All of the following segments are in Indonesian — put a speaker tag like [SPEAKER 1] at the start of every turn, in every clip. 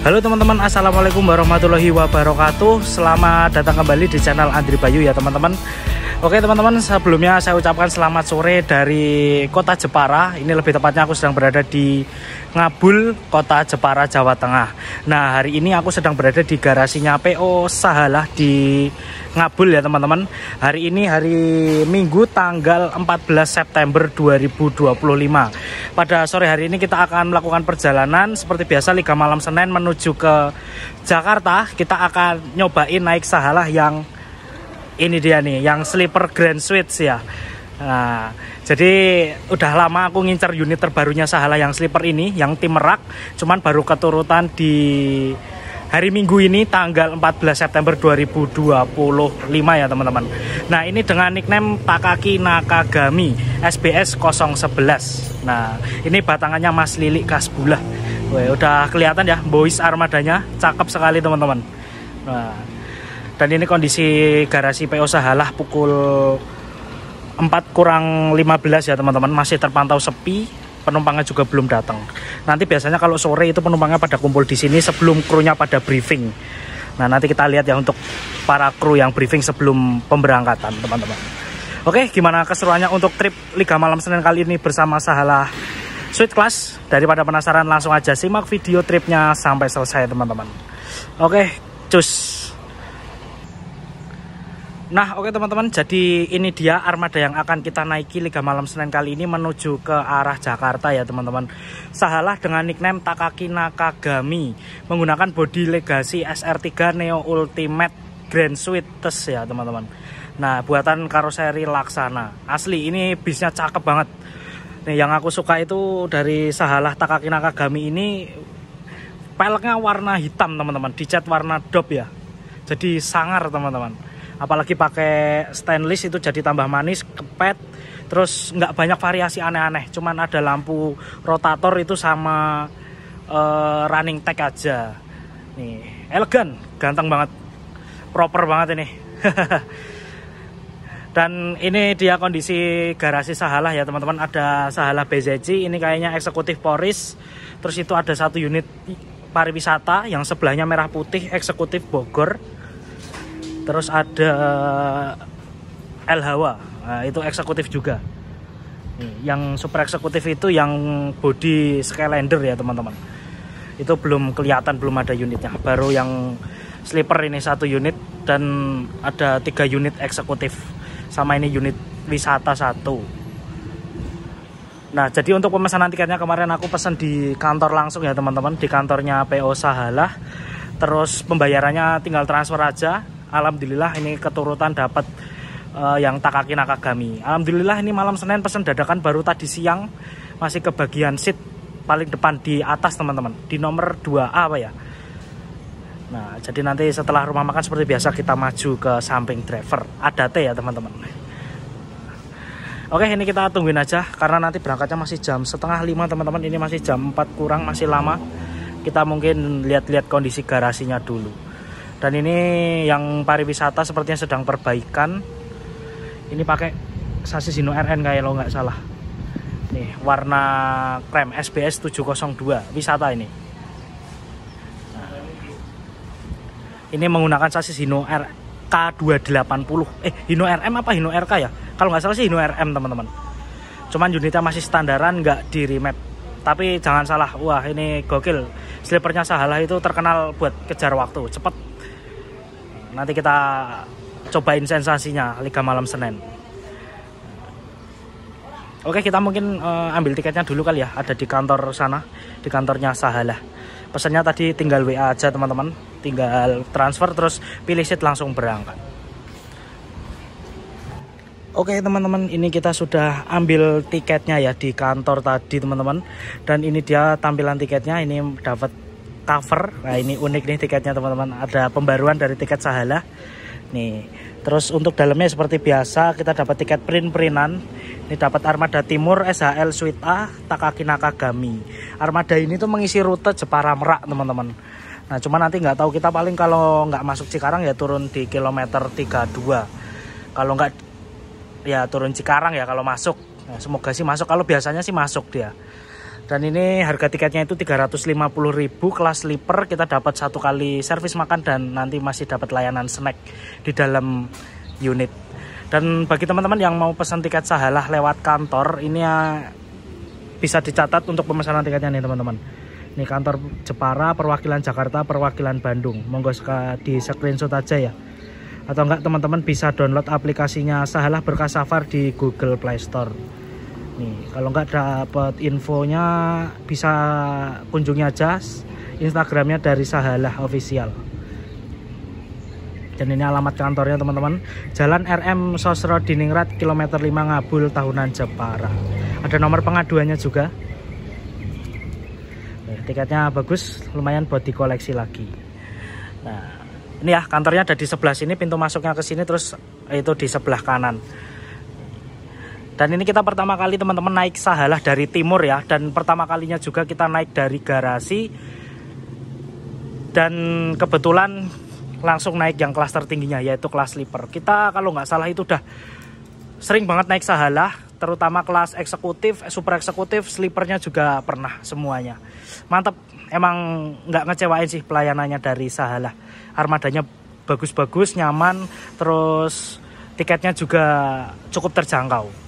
[SPEAKER 1] Halo teman-teman, assalamualaikum warahmatullahi wabarakatuh. Selamat datang kembali di channel Andri Bayu ya teman-teman. Oke teman-teman, sebelumnya saya ucapkan selamat sore dari kota Jepara. Ini lebih tepatnya aku sedang berada di Ngabul, kota Jepara, Jawa Tengah. Nah, hari ini aku sedang berada di garasinya PO Sahalah di Ngabul ya teman-teman. Hari ini hari Minggu tanggal 14 September 2025. Pada sore hari ini kita akan melakukan perjalanan seperti biasa Liga Malam Senin menuju ke Jakarta. Kita akan nyobain naik Sahalah yang ini dia nih, yang sleeper Grand Suites ya. Nah, jadi udah lama aku ngincer unit terbarunya Sahalah yang sleeper ini, yang tim merak. Cuman baru keturutan di hari Minggu ini tanggal 14 September 2025 ya teman-teman. Nah, ini dengan nickname Takaki Nakagami SBS 011. Nah, ini batangannya Mas Lili Kasbullah. Wah, udah kelihatan ya boys armadanya, cakep sekali teman-teman. Nah, dan ini kondisi garasi PO Sahalah pukul 4:15 ya teman-teman, masih terpantau sepi, penumpangnya juga belum datang. Nanti biasanya kalau sore itu penumpangnya pada kumpul di sini sebelum krunya pada briefing. Nah, nanti kita lihat ya untuk para kru yang briefing sebelum pemberangkatan teman-teman. Oke, gimana keseruannya untuk trip Liga Malam Senin kali ini bersama Sahalah Suite Class? Daripada penasaran, langsung aja simak video tripnya sampai selesai teman-teman. Oke, cus. Nah, oke teman-teman, jadi ini dia armada yang akan kita naiki Liga Malam Senin kali ini menuju ke arah Jakarta ya teman-teman. Sahalah dengan nickname Takaki Nakagami, menggunakan bodi Legacy SR3 Neo Ultimate Grand Suites ya teman-teman. Nah, buatan karoseri Laksana. Asli ini bisnya cakep banget. Nih, yang aku suka itu dari Sahalah Takaki Nakagami ini, peleknya warna hitam teman-teman, dicat warna dop ya. Jadi sangar teman-teman. Apalagi pakai stainless itu jadi tambah manis, kepet, terus nggak banyak variasi aneh-aneh, cuman ada lampu rotator itu sama running tag aja. Nih, elegan, ganteng banget, proper banget ini. Dan ini dia kondisi garasi Sahalah ya teman-teman. Ada Sahalah BZC, ini kayaknya eksekutif Poris. Terus itu ada satu unit pariwisata yang sebelahnya merah putih, eksekutif Bogor. Terus ada El Hawa, nah, itu eksekutif juga. Nih, yang super eksekutif itu yang body Skylander ya teman-teman. Itu belum kelihatan, belum ada unitnya. Baru yang sleeper ini satu unit dan ada 3 unit eksekutif. Sama ini unit wisata satu. Nah, jadi untuk pemesanan tiketnya kemarin aku pesan di kantor langsung ya teman-teman, di kantornya PO Sahalah. Terus pembayarannya tinggal transfer aja. Alhamdulillah ini keturutan dapat yang Takaki Nakagami. Alhamdulillah ini malam Senin pesan dadakan baru tadi siang, masih kebagian seat paling depan di atas teman-teman, di nomor 2A apa ya. Nah, jadi nanti setelah rumah makan seperti biasa kita maju ke samping driver. Ada teh ya teman-teman. Oke, ini kita tungguin aja karena nanti berangkatnya masih jam 4:30 teman-teman. Ini masih jam 4 kurang, masih lama. Kita mungkin lihat-lihat kondisi garasinya dulu. Dan ini yang pariwisata sepertinya sedang perbaikan. Ini pakai sasis Hino RN kayak lo nggak salah. Nih, warna krem SBS 702 wisata ini. Nah, ini menggunakan sasis Hino RK280. Hino RM apa Hino RK ya? Kalau nggak salah sih Hino RM teman-teman. Cuman unitnya masih standaran, nggak di remap. Tapi jangan salah, wah ini gokil. Sleepernya Sahalah itu terkenal buat kejar waktu, cepet. Nanti kita cobain sensasinya Liga Malam Senin. Oke, kita mungkin ambil tiketnya dulu kali ya. Ada di kantor sana, di kantornya Sahalah. Pesannya tadi tinggal WA aja teman-teman. Tinggal transfer terus pilih seat langsung berangkat. Oke teman-teman, ini kita sudah ambil tiketnya ya di kantor tadi teman-teman. Dan ini dia tampilan tiketnya, ini dapat cover. Nah, ini unik nih tiketnya teman-teman. Ada pembaruan dari tiket Sahalah. Nih, terus untuk dalamnya seperti biasa kita dapat tiket print-printan. Ini dapat Armada Timur SHL Suite A Takaki Nakagami. Armada ini tuh mengisi rute Jepara Merak teman-teman. Nah, cuma nanti nggak tahu, kita paling kalau nggak masuk Cikarang ya turun di kilometer 32. Kalau nggak ya turun Cikarang ya kalau masuk. Nah, semoga sih masuk, kalau biasanya sih masuk dia. Dan ini harga tiketnya itu 350.000 kelas sleeper. Kita dapat 1 kali servis makan dan nanti masih dapat layanan snack di dalam unit. Dan bagi teman-teman yang mau pesan tiket Sahalah lewat kantor, ini ya bisa dicatat untuk pemesanan tiketnya nih teman-teman. Ini kantor Jepara, perwakilan Jakarta, perwakilan Bandung. Monggo di screenshot aja ya. Atau enggak teman-teman bisa download aplikasinya Sahalah Berkah Safar di Google Play Store. Nih, kalau nggak dapat infonya bisa kunjungi aja Instagramnya dari Sahalah Official. Dan ini alamat kantornya teman-teman, Jalan RM Sosro Diningrat, kilometer 5 Ngabul, Tahunan Jepara. Ada nomor pengaduannya juga. Nih, tiketnya bagus, lumayan buat dikoleksi lagi. Nah, ini ya kantornya ada di sebelah sini, pintu masuknya ke sini, terus itu di sebelah kanan. Dan ini kita pertama kali teman-teman naik Sahalah dari timur ya. Dan pertama kalinya juga kita naik dari garasi. Dan kebetulan langsung naik yang kelas tertingginya, yaitu kelas sleeper. Kita kalau nggak salah itu udah sering banget naik Sahalah. Terutama kelas eksekutif, super eksekutif, sleepernya juga pernah semuanya. Mantap, emang nggak ngecewain sih pelayanannya dari Sahalah. Armadanya bagus-bagus, nyaman, terus tiketnya juga cukup terjangkau.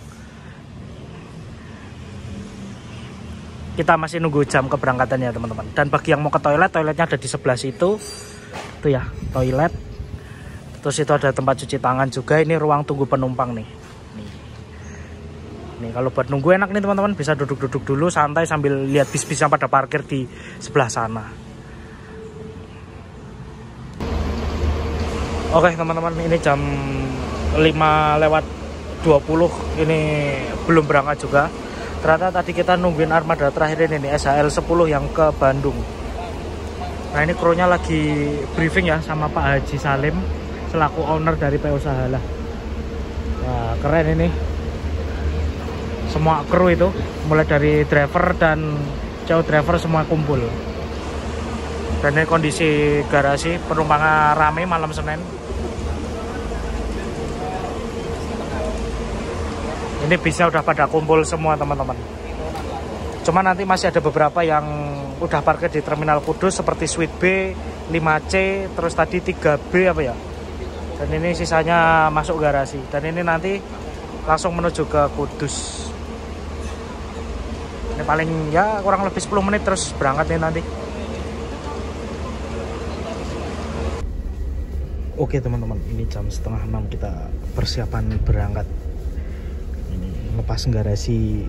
[SPEAKER 1] Kita masih nunggu jam keberangkatannya teman-teman. Dan bagi yang mau ke toilet, toiletnya ada di sebelah situ. Itu ya, toilet. Terus itu ada tempat cuci tangan juga. Ini ruang tunggu penumpang nih. Nih kalau buat nunggu enak nih teman-teman, bisa duduk-duduk dulu santai sambil lihat bis-bis yang pada parkir di sebelah sana. Oke teman-teman, ini jam 5:20. Ini belum berangkat juga. Ternyata tadi kita nungguin armada terakhir ini nih, SHL 10 yang ke Bandung. Nah ini krunya lagi briefing ya sama Pak Haji Salim selaku owner dari PO Sahalah. Wah keren ini. Semua kru itu mulai dari driver dan jauh driver semua kumpul. Dan ini kondisi garasi, penumpangnya rame malam Senin. Ini bisnya udah pada kumpul semua teman-teman. Cuma nanti masih ada beberapa yang udah parkir di Terminal Kudus seperti Suite B, 5C, terus tadi 3B apa ya. Dan ini sisanya masuk garasi. Dan ini nanti langsung menuju ke Kudus. Ini paling ya kurang lebih 10 menit terus berangkat nih nanti. Oke teman-teman, ini jam 5:30 kita persiapan berangkat. Lepas garasi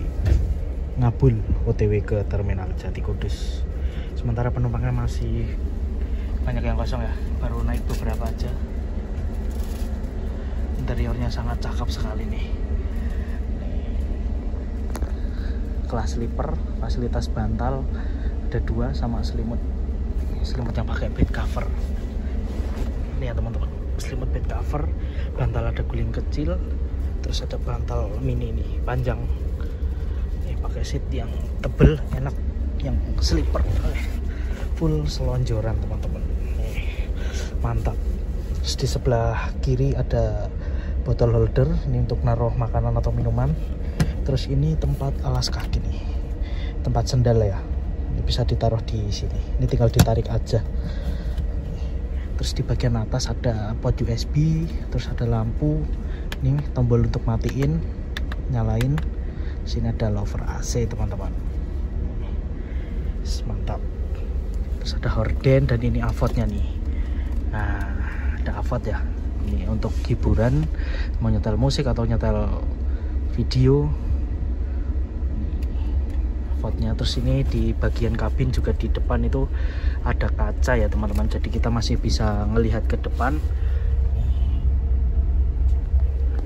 [SPEAKER 1] Ngabul OTW ke Terminal Jati Kudus. Sementara penumpangnya masih banyak yang kosong ya, baru naik beberapa aja. Interiornya sangat cakep sekali nih. Kelas sleeper, fasilitas bantal ada 2 sama selimut yang pakai bed cover. Ini ya teman-teman, selimut bed cover, bantal ada guling kecil. Terus ada bantal mini nih, panjang. Ini pakai seat yang tebel, enak, yang sleeper. Full selonjoran teman-teman. Mantap. Terus di sebelah kiri ada botol holder, ini untuk naruh makanan atau minuman. Terus ini tempat alas kaki nih, tempat sendal ya. Ini bisa ditaruh di sini. Ini tinggal ditarik aja. Terus di bagian atas ada port USB, terus ada lampu. Ini tombol untuk matiin, nyalain. Sini ada lover AC teman-teman. Mantap. Terus ada horden dan ini avotnya nih. Nah, ada avot ya. Ini untuk hiburan, mau nyetel musik atau nyetel video. Avotnya. Terus ini di bagian kabin juga di depan itu ada kaca ya teman-teman. Jadi kita masih bisa ngelihat ke depan.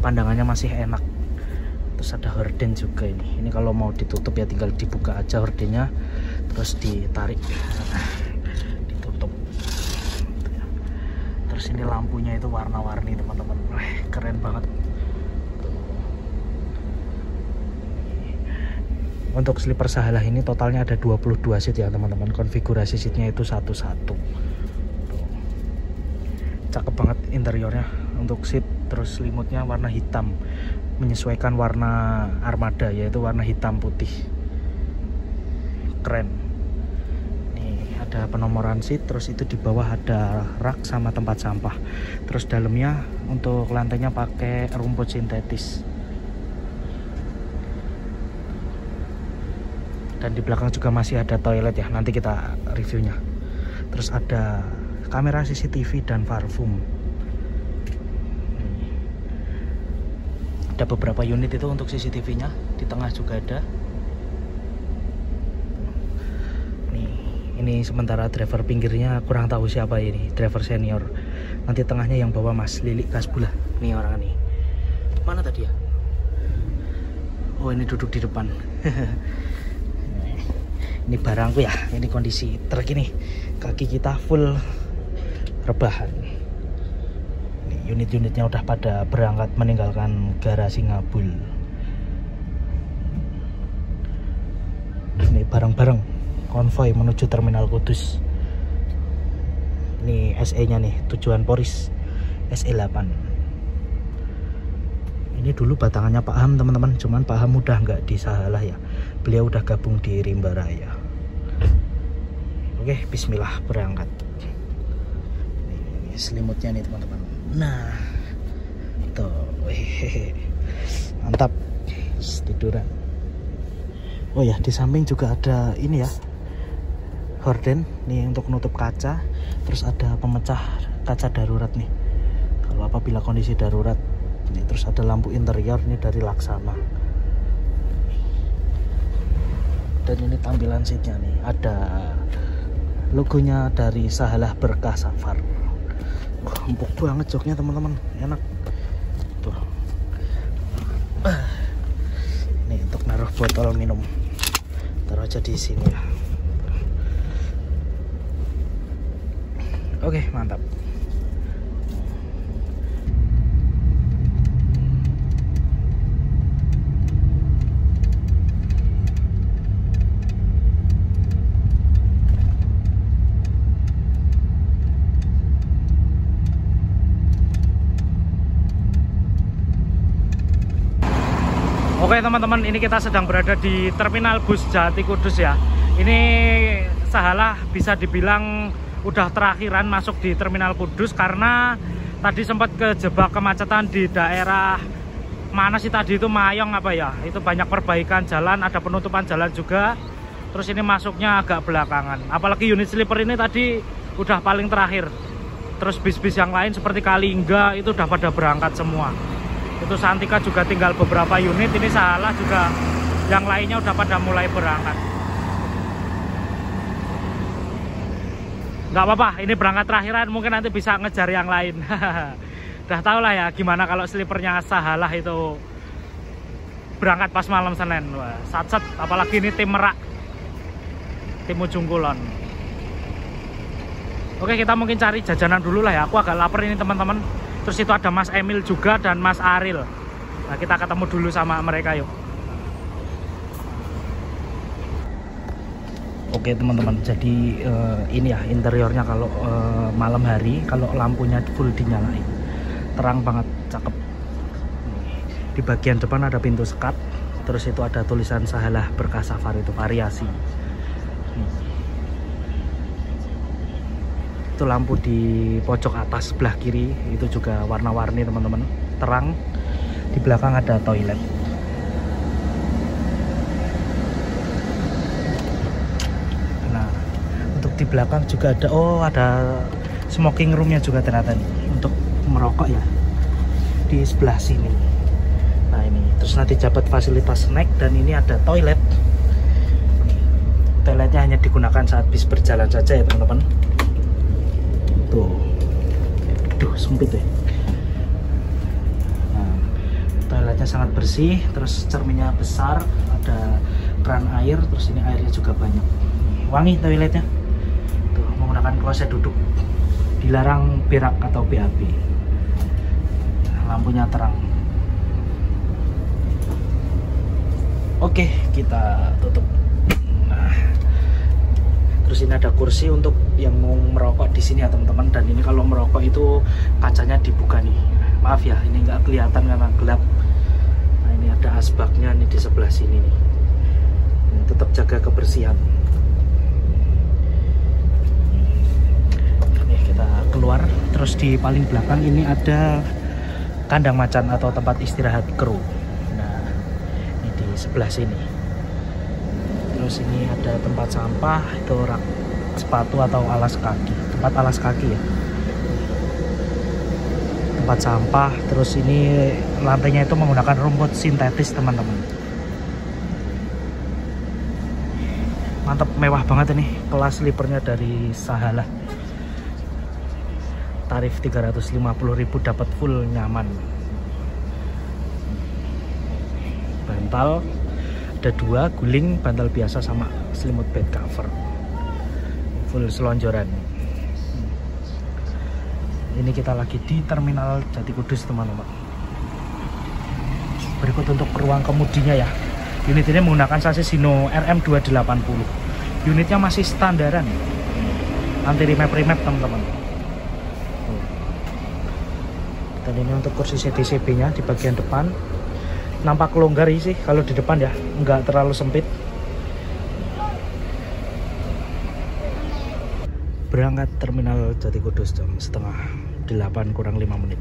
[SPEAKER 1] Pandangannya masih enak. Terus ada horden juga ini. Ini kalau mau ditutup ya tinggal dibuka aja hordennya, terus ditarik, ditutup. Terus ini lampunya itu warna-warni teman-teman. Keren banget. Untuk sleeper Sahalah ini totalnya ada 22 seat ya teman-teman. Konfigurasi seatnya itu satu-satu. Cakep banget interiornya untuk seat. Terus selimutnya warna hitam, menyesuaikan warna armada, yaitu warna hitam putih. keren. Nih ada penomoran seat, terus itu di bawah ada rak sama tempat sampah. Terus dalamnya untuk lantainya pakai rumput sintetis. Dan di belakang juga masih ada toilet ya, nanti kita reviewnya. Terus ada kamera CCTV dan parfum. Ada beberapa unit itu untuk CCTV-nya, di tengah juga ada. Nih, ini sementara driver pinggirnya kurang tahu siapa ini, driver senior. Nanti tengahnya yang bawa Mas Lilik Kasbula. Nih orang ini. Mana tadi ya? Oh, ini duduk di depan. Ini barangku ya, ini kondisi truk ini. Kaki kita full rebahan. Unit-unitnya udah pada berangkat meninggalkan garasi Ngabul. Ini bareng-bareng konvoy menuju Terminal Kudus. Ini SE nya nih, tujuan Poris SE8. Ini dulu batangannya Pak Ham teman-teman, cuman Pak Ham udah nggak di Sahalah ya, beliau udah gabung di Rimba Raya. Oke, bismillah berangkat. Ini selimutnya nih teman-teman. Nah, tuh, mantap, tiduran. Oh ya, di samping juga ada ini ya, horden nih untuk nutup kaca. Terus ada pemecah kaca darurat nih, kalau apabila kondisi darurat. Ini terus ada lampu interior ini dari Laksana. Dan ini tampilan seatnya nih, ada logonya dari Sahalah Berkah Safar. Wah, empuk banget joknya teman-teman, enak tuh. Ini untuk naruh botol minum, taruh aja di sini ya. Oke, mantap. Oke teman-teman, ini kita sedang berada di Terminal Bus Jati Kudus ya. Ini Sahalah bisa dibilang udah terakhiran masuk di Terminal Kudus, karena tadi sempat kejebak kemacetan di daerah mana sih tadi itu, Mayong apa ya, itu banyak perbaikan jalan, ada penutupan jalan juga. Terus ini masuknya agak belakangan, apalagi unit sleeper ini tadi udah paling terakhir. Terus bis-bis yang lain seperti Kalingga itu udah pada berangkat semua. Itu Santika juga tinggal beberapa unit, ini Sahalah juga yang lainnya udah pada mulai berangkat. Nggak apa-apa, ini berangkat terakhiran, mungkin nanti bisa ngejar yang lain. Udah tau lah ya gimana kalau slipernya Sahalah itu berangkat pas malam Senin. Wah, satset, apalagi ini tim Merak, tim Ujung Kulon. Oke, kita mungkin cari jajanan dulu lah ya, aku agak lapar ini teman-teman. Terus itu ada Mas Emil juga dan Mas Aril. Nah, kita ketemu dulu sama mereka yuk. Oke teman-teman, jadi ini ya interiornya kalau malam hari, kalau lampunya full dinyalain, terang banget, cakep. Di bagian depan ada pintu sekat, terus itu ada tulisan Sahalah Berkah Safar, itu variasi. Itu lampu di pojok atas sebelah kiri itu juga warna-warni teman-teman, terang. Di belakang ada toilet. Nah, untuk di belakang juga ada, oh ada smoking roomnya juga ternyata nih, untuk merokok ya, di sebelah sini. Nah ini, terus nanti dapat fasilitas snack, dan ini ada toilet. Toiletnya hanya digunakan saat bis berjalan saja ya teman-teman. Tuh, aduh sempit ya. Nah, toiletnya sangat bersih, terus cerminnya besar, ada keran air, terus ini airnya juga banyak. Wangi toiletnya. Tuh, menggunakan kloset duduk, dilarang berak atau BAB. Lampunya terang. Oke, kita tutup. Nah, terus ini ada kursi untuk yang mau merokok di sini ya teman-teman. Dan ini kalau merokok itu kacanya dibuka nih. Maaf ya, ini nggak kelihatan karena gelap. Nah ini ada asbaknya nih di sebelah sini nih. Tetap jaga kebersihan. keluar. Terus di paling belakang ini ada kandang macan atau tempat istirahat kru. Nah, ini di sebelah sini. Terus ini ada tempat sampah, itu rak sepatu atau alas kaki, tempat alas kaki ya. Tempat sampah. Terus ini lantainya itu menggunakan rumput sintetis teman-teman. Mantap, mewah banget ini. Kelas sleepernya dari Sahalah. Tarif 350.000 dapat full nyaman. Bantal ada 2, guling, bantal biasa sama selimut bed cover. Full selonjoran. Ini kita lagi di Terminal Jati Kudus teman-teman. Berikut untuk ruang kemudinya ya. Unit ini menggunakan sasis Hino RM280. Unitnya masih standaran, anti remap teman-teman. Dan ini untuk kursi CDCB nya di bagian depan. Nampak longgar sih kalau di depan ya, nggak terlalu sempit. Berangkat Terminal Jati Kudus jam 7:30 kurang 5 menit.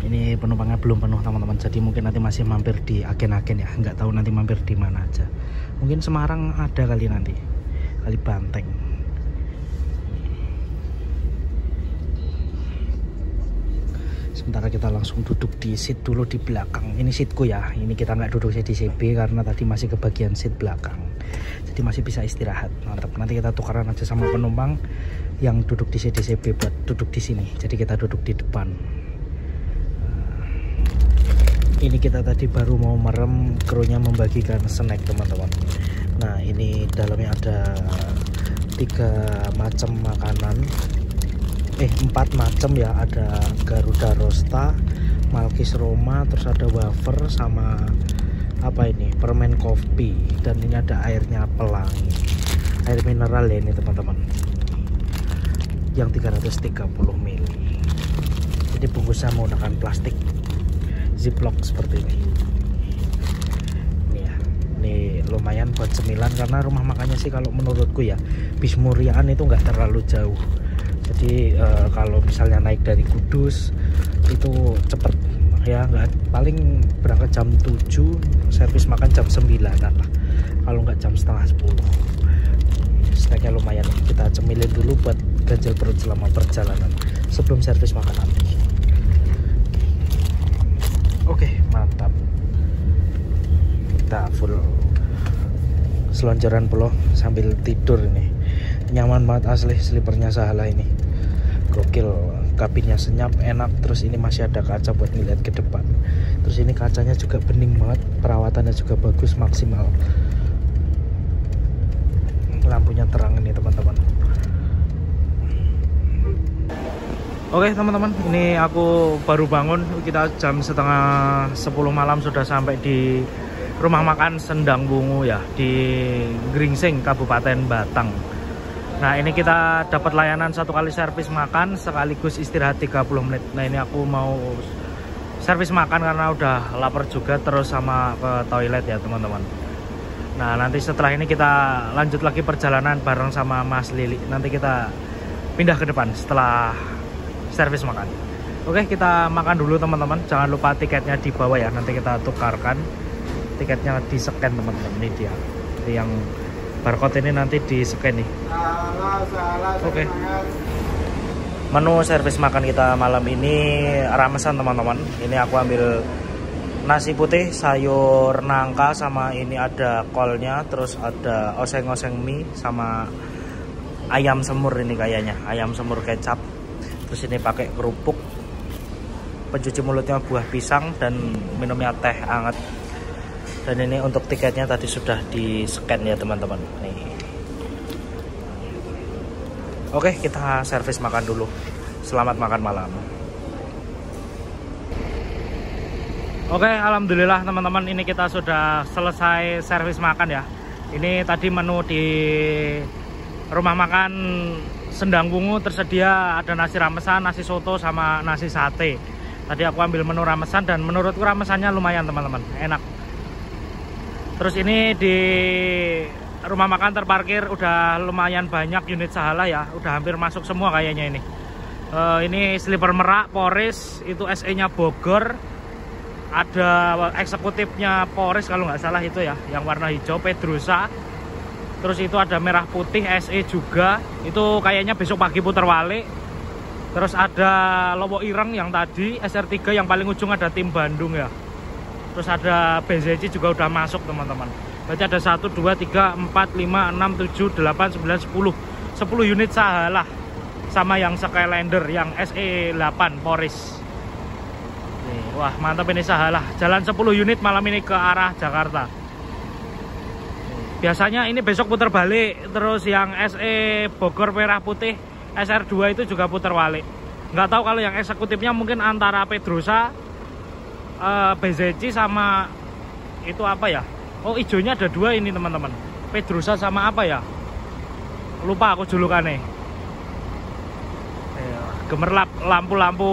[SPEAKER 1] Ini penumpangnya belum penuh teman-teman, jadi mungkin nanti masih mampir di agen-agen ya, nggak tahu nanti mampir di mana aja. Mungkin Semarang ada kali nanti, kali Banteng. Sementara kita langsung duduk di seat dulu di belakang. Ini seatku ya, ini kita nggak duduk di CB karena tadi masih ke bagian seat belakang, jadi masih bisa istirahat. Mantap, nanti kita tukaran aja sama penumpang yang duduk di CB buat duduk di sini, jadi kita duduk di depan. Ini kita tadi baru mau merem, krunya membagikan snack teman-teman. Nah ini dalamnya ada 3 macam makanan, 4 macam ya. Ada Garuda Rosta, Malkis Roma, terus ada wafer sama apa ini, permen kopi. Dan ini ada airnya pelangi, air mineral ya ini teman-teman, yang 330 ml. Jadi bungkusnya menggunakan plastik ziplock seperti ini. Ini ya, ini lumayan buat cemilan karena rumah makannya sih kalau menurutku ya, Bismuriaan itu nggak terlalu jauh. Jadi kalau misalnya naik dari Kudus itu cepet ya, nggak, paling berangkat jam 7, servis makan jam 9 lah, kalau nggak jam setengah 10. Snacknya lumayan, kita cemilin dulu buat ganjal perut selama perjalanan sebelum servis makan nanti. Oke, mantap. Kita full selonjoran pulau sambil tidur ini. Nyaman banget asli, sleepernya Sahalah ini. Gokil, kabinnya senyap, enak. Terus ini masih ada kaca buat ngeliat ke depan. Terus ini kacanya juga bening banget, perawatannya juga bagus, maksimal. Lampunya terang ini teman-teman. Oke teman-teman, ini aku baru bangun. Kita jam setengah 10 malam sudah sampai di rumah makan Sendang Wungu ya, di Gringsing, Kabupaten Batang. Nah ini kita dapat layanan 1 kali servis makan sekaligus istirahat 30 menit. Nah ini aku mau servis makan karena udah lapar juga, terus sama ke toilet ya teman-teman. Nah nanti setelah ini kita lanjut lagi perjalanan bareng sama Mas Lili. Nanti kita pindah ke depan setelah servis makan. Oke, kita makan dulu teman-teman. Jangan lupa tiketnya di bawah ya, nanti kita tukarkan. Tiketnya di scan teman-teman, ini dia. Jadi yang barcode ini nanti di scan nih. Oke. Menu servis makan kita malam ini ramesan teman-teman. Ini aku ambil nasi putih, sayur nangka, sama ini ada kolnya, terus ada oseng-oseng mie sama ayam semur ini kayaknya, ayam semur kecap. Terus ini pakai kerupuk, pencuci mulutnya buah pisang, dan minumnya teh hangat. Dan ini untuk tiketnya tadi sudah di scan ya teman-teman. Nih. Oke, kita servis makan dulu. Selamat makan malam. Oke, alhamdulillah teman-teman, ini kita sudah selesai servis makan ya. Ini tadi menu di rumah makan Sendang Wungu tersedia, ada nasi ramesan, nasi soto, sama nasi sate. Tadi aku ambil menu ramesan dan menurutku ramesannya lumayan teman-teman, enak. Terus ini di rumah makan terparkir udah lumayan banyak unit Sahala ya, udah hampir masuk semua kayaknya ini. Ini Sleeper Merak, Polres, itu SE-nya Bogor. Ada eksekutifnya Polres kalau nggak salah itu ya, yang warna hijau Pedrosa. Terus itu ada merah putih SE juga, itu kayaknya besok pagi putar balik. Terus ada Lowo Ireng yang tadi, SR3 yang paling ujung ada tim Bandung ya. Terus ada BZC juga udah masuk teman-teman. Berarti ada 1, 2, 3, 4, 5, 6, 7, 8, 9, 10 10 unit Sahala. Sama yang Skylander yang SE8 Polres. Wah mantap ini Sahala. Jalan 10 unit malam ini ke arah Jakarta. Biasanya ini besok putar balik. Terus yang SE Bogor merah putih SR2 itu juga putar balik. Nggak tahu kalau yang eksekutifnya mungkin antara Pedrosa, BZC sama itu apa ya. Oh hijaunya ada 2 ini teman-teman. Pedrosa sama apa ya, lupa aku julukannya. Gemerlap lampu-lampu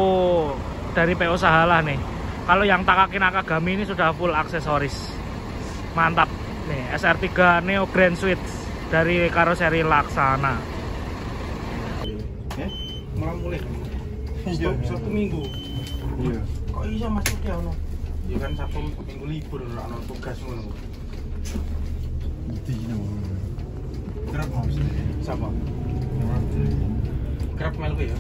[SPEAKER 1] dari PO Sahala nih. Kalau yang Takaki Nakagami ini sudah full aksesoris. Mantap. Nih SR3 Neo Grand Suite dari karoseri Laksana.
[SPEAKER 2] Malam boleh.
[SPEAKER 3] Iya,
[SPEAKER 2] Sabtu Minggu.
[SPEAKER 3] Iya.
[SPEAKER 2] Kok bisa masuk ya ono? Ya kan Sabtu Minggu libur ono tugas ngono.
[SPEAKER 3] Itu kerap harus deh.
[SPEAKER 2] Siapa? Kerap melu ya.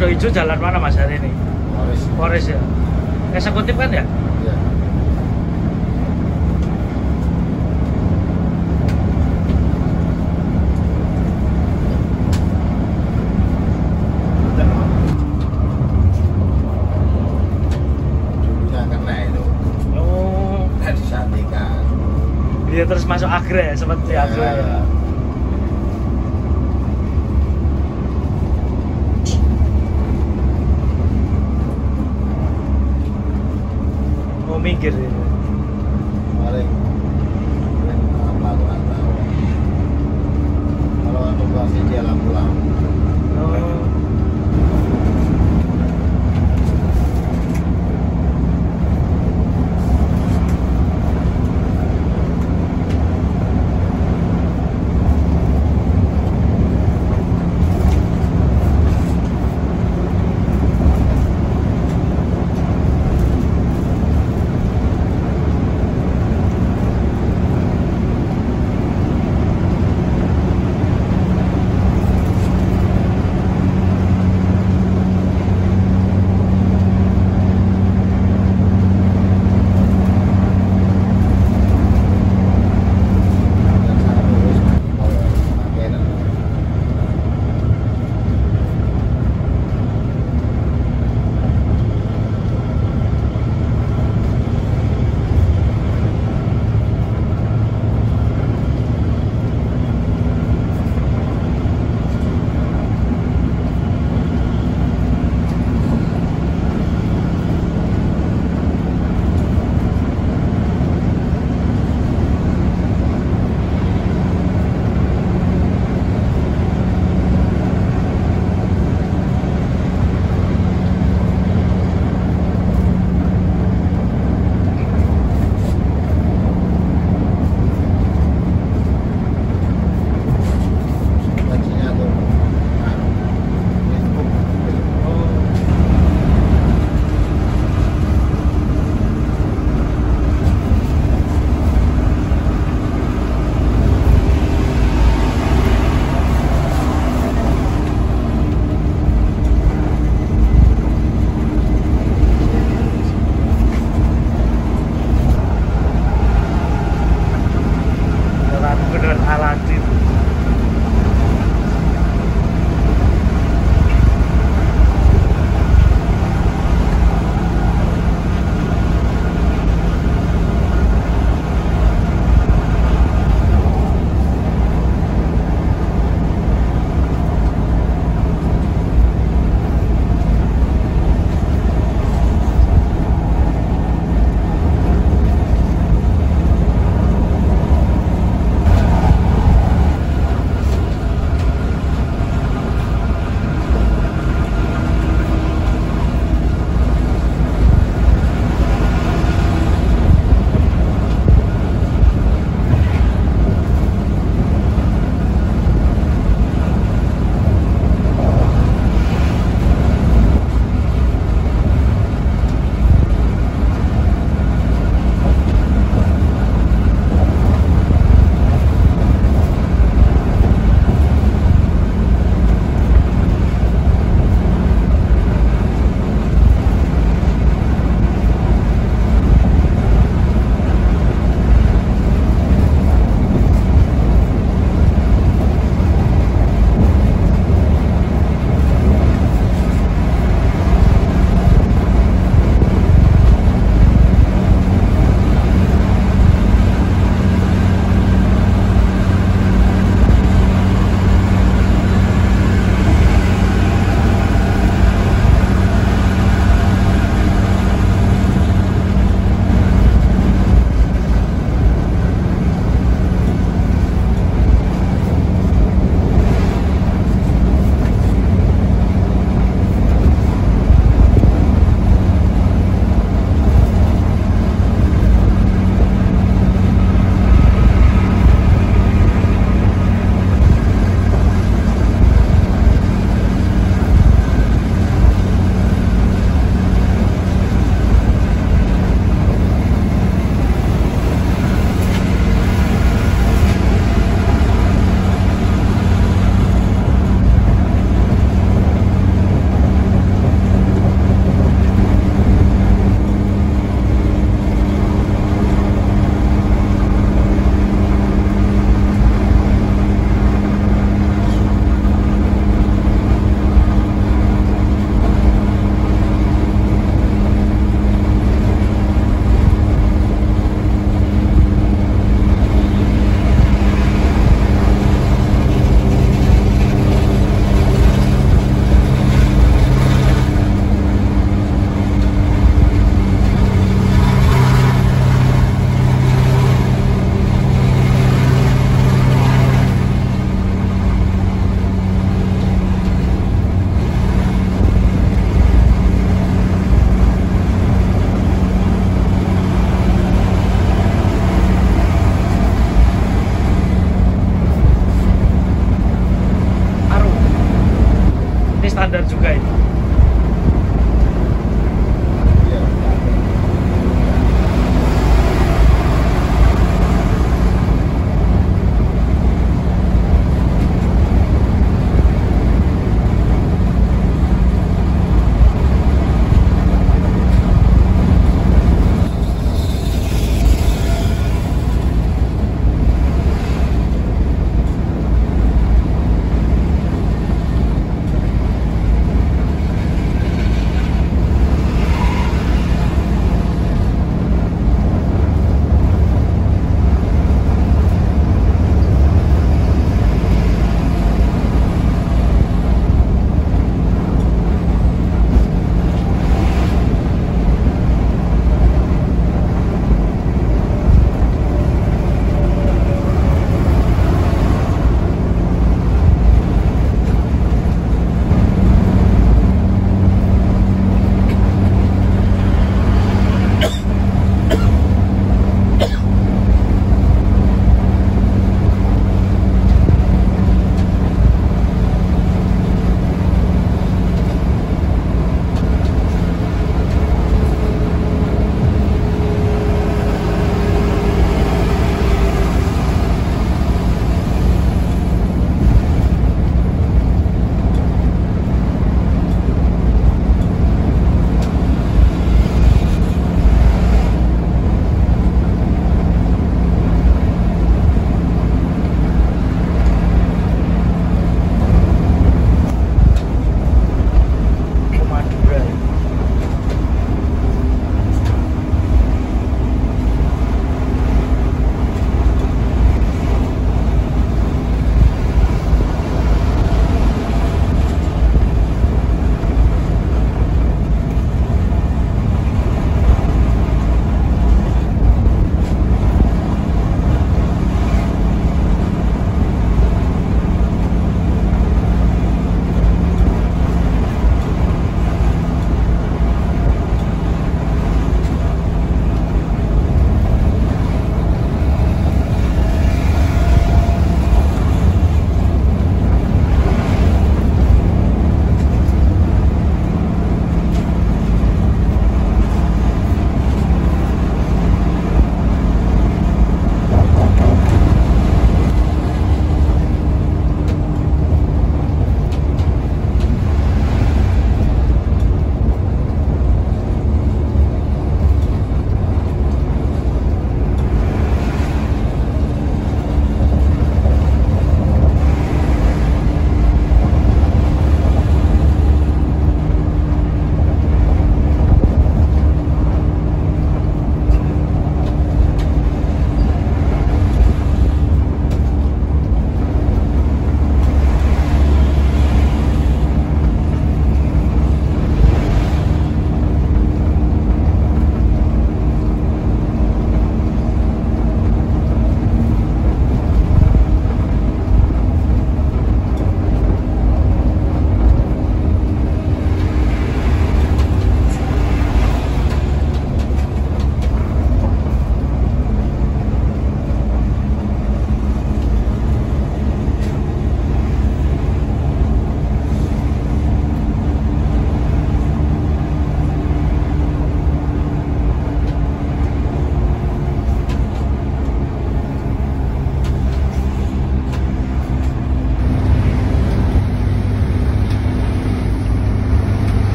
[SPEAKER 1] Kodok Hijau jalan mana Mas hari ini? Polres ya. Eksekutif kan ya?
[SPEAKER 3] Iya. Dulunya kena itu.
[SPEAKER 1] Oh,
[SPEAKER 3] Kan disatikan.
[SPEAKER 1] iya terus masuk Agra ya, sempat di Agra ya. Oh, minggir ya.
[SPEAKER 3] Paling apa tahu. Kalau operasi dia lampu-lampu.
[SPEAKER 1] Oh. standar juga ini.
[SPEAKER 3] Iya.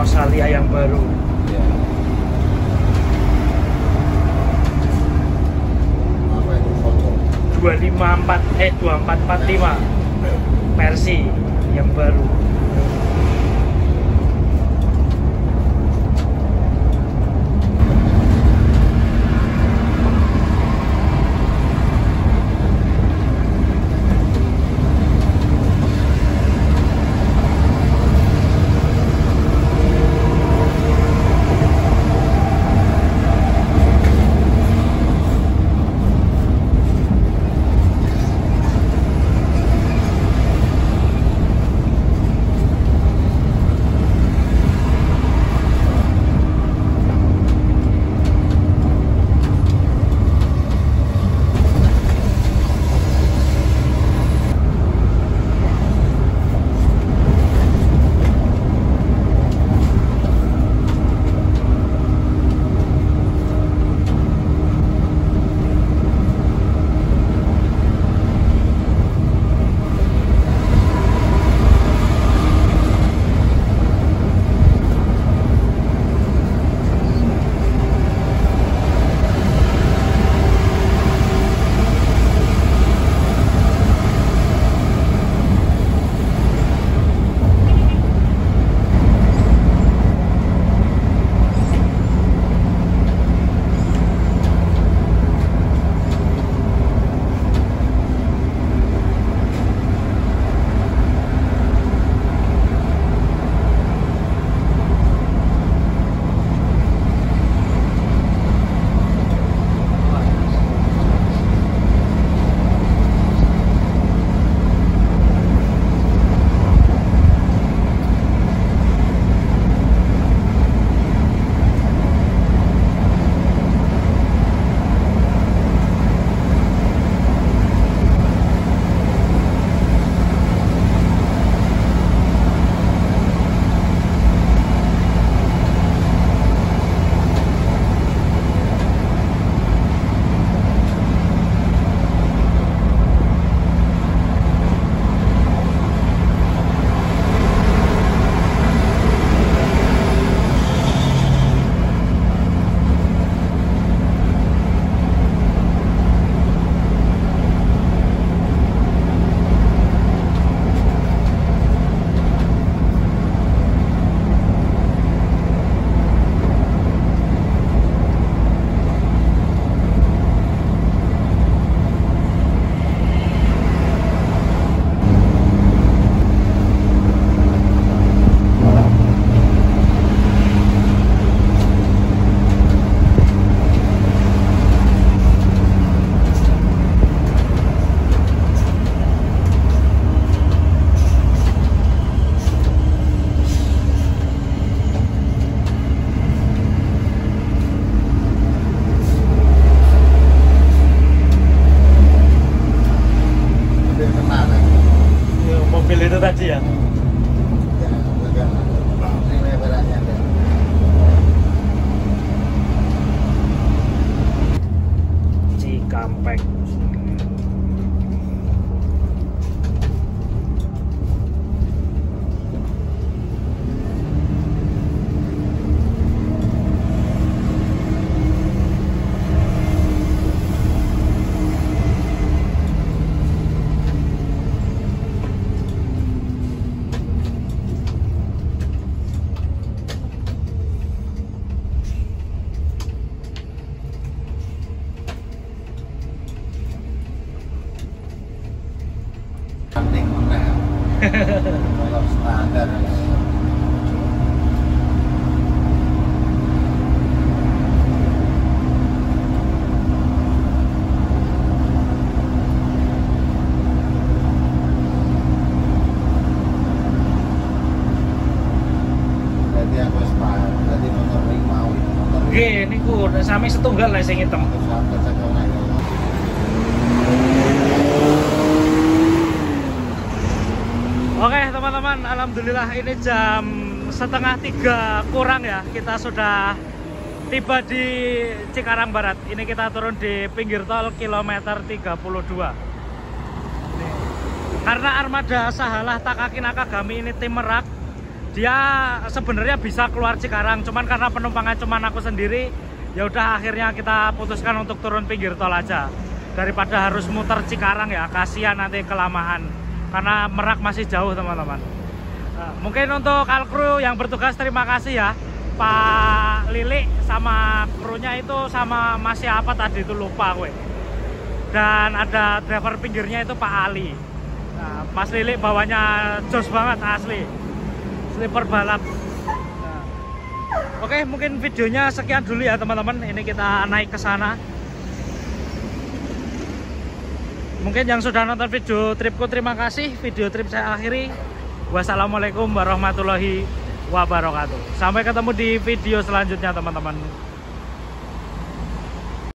[SPEAKER 1] Rosalia yang baru.
[SPEAKER 3] Ya. Apa itu foto?
[SPEAKER 1] 2445 Mercy yang baru. perfect.
[SPEAKER 3] Penting mana? Kalau standar. Jadi aku sepakat. Jadi motor ring mau.
[SPEAKER 1] Oke, niku sami setunggal lah sing hitam.
[SPEAKER 3] Terus sampai saya naik.
[SPEAKER 1] Oke teman-teman, alhamdulillah ini jam 2:30 kurang ya. Kita sudah tiba di Cikarang Barat. Ini kita turun di pinggir tol kilometer 32. Nih. Karena armada Sahalah Takaki Nakagami ini tim Merak, dia sebenarnya bisa keluar Cikarang, cuman karena penumpangnya cuman aku sendiri, ya udah akhirnya kita putuskan untuk turun pinggir tol aja daripada harus muter Cikarang ya, kasihan nanti kelamaan karena Merak masih jauh teman-teman. Mungkin untuk Alkru yang bertugas terima kasih ya, Pak Lili sama krunya itu, sama masih apa tadi itu lupa gue, dan ada driver pinggirnya itu Pak Ali. Nah, Mas Lili bawanya jos banget asli, sleeper balap. Nah, oke, mungkin videonya sekian dulu ya teman-teman. Ini kita naik ke sana. Mungkin yang sudah nonton video tripku terima kasih. Video trip saya akhiri. Wassalamualaikum warahmatullahi wabarakatuh. Sampai ketemu di video selanjutnya teman-teman.